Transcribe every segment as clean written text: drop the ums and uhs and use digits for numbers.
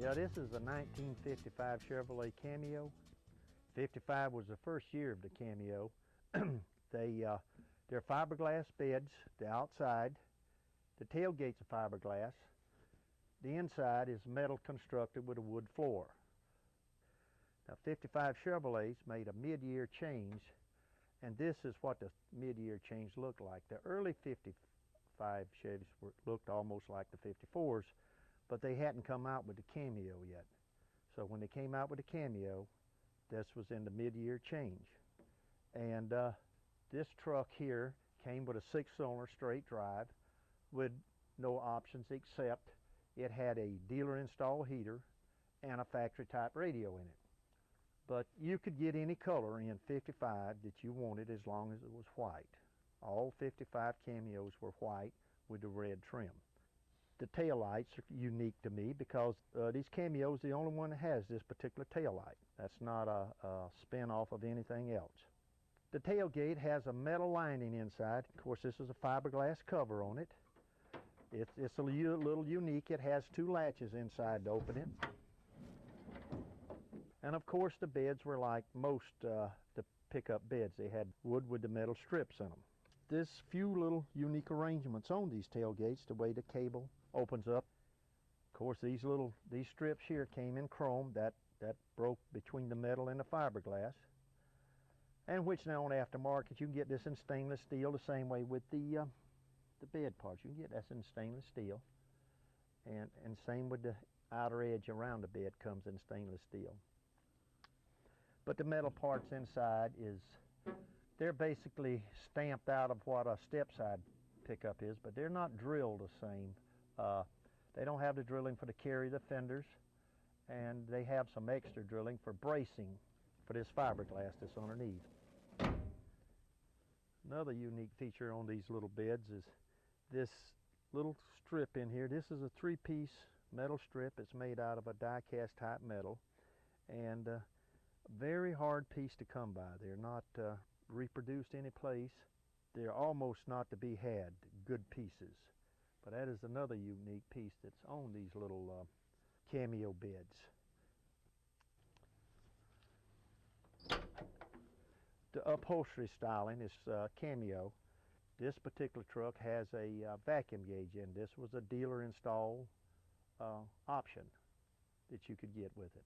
Yeah, this is a 1955 Chevrolet Cameo. 55 was the first year of the Cameo. They're fiberglass beds, the outside. The tailgate's a fiberglass. The inside is metal constructed with a wood floor. Now 55 Chevrolets made a mid-year change, and this is what the mid-year change looked like. The early 55 Chevys looked almost like the 54s, but they hadn't come out with the Cameo yet. So when they came out with the Cameo, this was in the mid-year change. And this truck here came with a 6-cylinder straight drive with no options except it had a dealer installed heater and a factory type radio in it. But you could get any color in 55 that you wanted as long as it was white. All 55 Cameos were white with the red trim. The tail lights are unique to me because these Cameos are the only one that has this particular tail light. That's not a spin-off of anything else. The tailgate has a metal lining inside. Of course, this is a fiberglass cover on it. It's a little unique. It has 2 latches inside to open it. And of course, the beds were like most the pickup beds. They had wood with the metal strips in them. There's few little unique arrangements on these tailgates, the way the cable opens up. Of course, these strips here came in chrome. That broke between the metal and the fiberglass. And which now on aftermarket, you can get this in stainless steel the same way with the bed parts. You can get this in stainless steel. And same with the outer edge around the bed comes in stainless steel. But the metal parts inside they're basically stamped out of what a step side pickup is, but they're not drilled the same. They don't have the drilling for the carry the fenders, and they have some extra drilling for bracing for this fiberglass that's underneath. Another unique feature on these little beds is this little strip in here. This is a 3-piece metal strip. It's made out of a die-cast type metal, and a very hard piece to come by. They're not reproduced any place. They're almost not to be had, good pieces. But that is another unique piece that's on these little Cameo beds. The upholstery styling is Cameo. This particular truck has a vacuum gauge in. This was a dealer install option that you could get with it.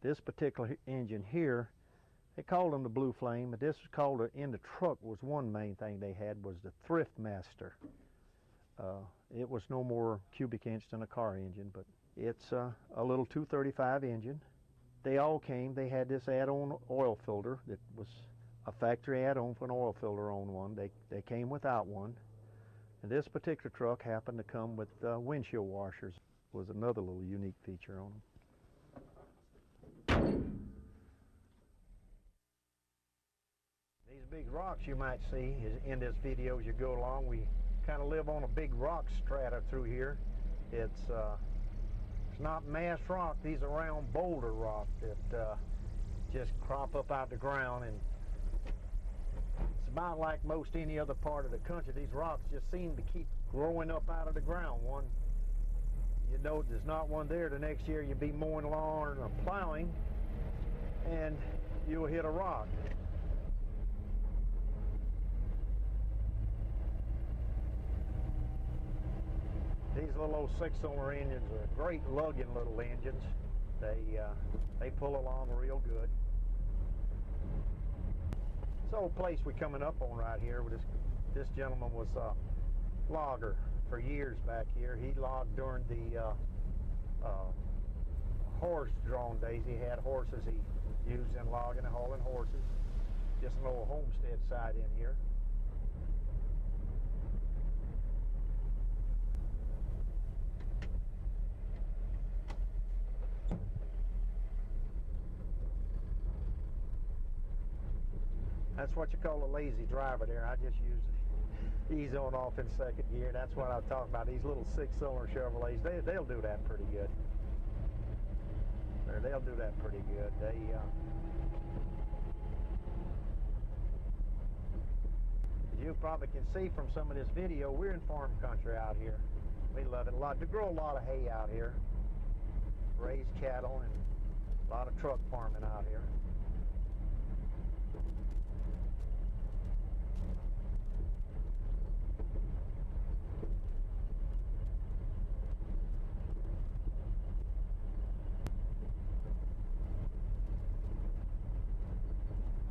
This particular engine here, they called them the Blue Flame, but this was called, in the truck was one main thing they had was the Thrift Master. It was no more cubic inch than a car engine, but it's a little 235 engine. They all came, they had this add-on oil filter that was a factory add-on for an oil filter on one. They came without one. And this particular truck happened to come with windshield washers. Was another little unique feature on them. These big rocks you might see in this video as you go along. We kind of live on a big rock strata through here. It's not mass rock. These are round boulder rock that just crop up out the ground, and it's about like most any other part of the country. These rocks just seem to keep growing up out of the ground. One, you know, there's not one there. The next year you'll be mowing lawn or plowing, and you'll hit a rock. These little old 6-cylinder engines are great lugging little engines. They pull along real good. This old place we're coming up on right here, this gentleman was a logger for years back here. He logged during the horse-drawn days. He had horses he used in logging and hauling horses. Just an old homestead site in here. That's what you call a lazy driver there. I just use ease on off in second gear. That's what I'm talking about. These little 6-cylinder Chevrolets, they'll do that pretty good. They'll do that pretty good. You you probably can see from some of this video, we're in farm country out here. We love it a lot. They grow a lot of hay out here, raise cattle, and a lot of truck farming out here.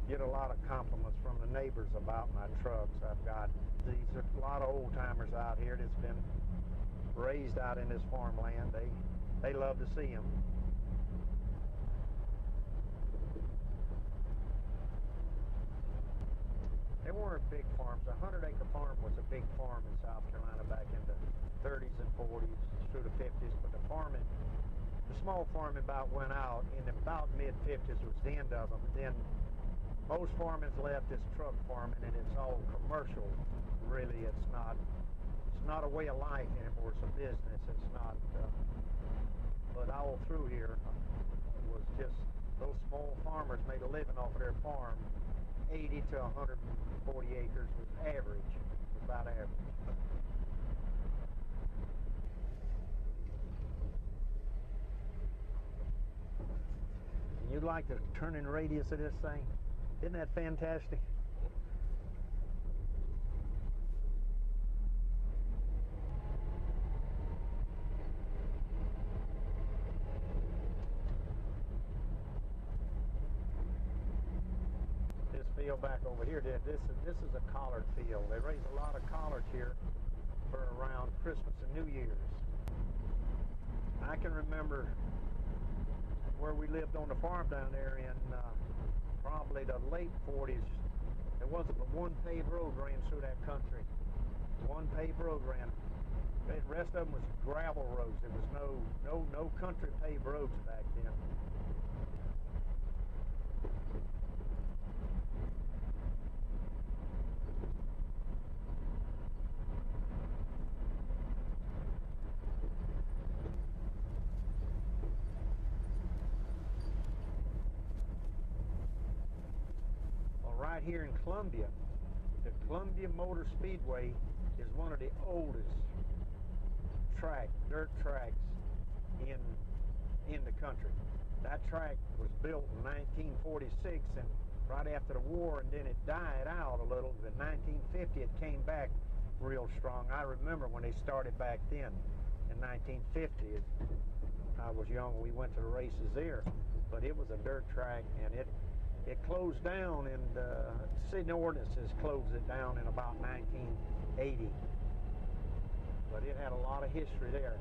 Get a lot of compliments from the neighbors about my trucks. I've got these are a lot of old timers out here that's been raised out in this farmland. They love to see them. They weren't big farms. A 100-acre farm was a big farm in South Carolina back in the 30s and 40s through the 50s. But the small farming about went out in about mid-50s was the end of them. Then most farming's left is truck farming, and it's all commercial. Really, it's not a way of life anymore. It's a business. It's not. But all through here was just those small farmers made a living off of their farm. 80 to 140 acres was average, about average. And you like the turning radius of this thing? Isn't that fantastic? This field back over here, this is a collard field. They raise a lot of collards here for around Christmas and New Year's. I can remember where we lived on the farm down there in probably the late 40s. There wasn't but one paved road ran through that country. One paved road ran. The rest of them was gravel roads. There was no country paved roads back then. Right here in Columbia, the Columbia Motor Speedway is one of the oldest dirt tracks in the country. That track was built in 1946 and right after the war, and then it died out a little. In 1950 it came back real strong. I remember when they started back then in 1950. I was young, we went to the races there, but it was a dirt track, and it closed down, and city ordinances closed it down in about 1980. But it had a lot of history there.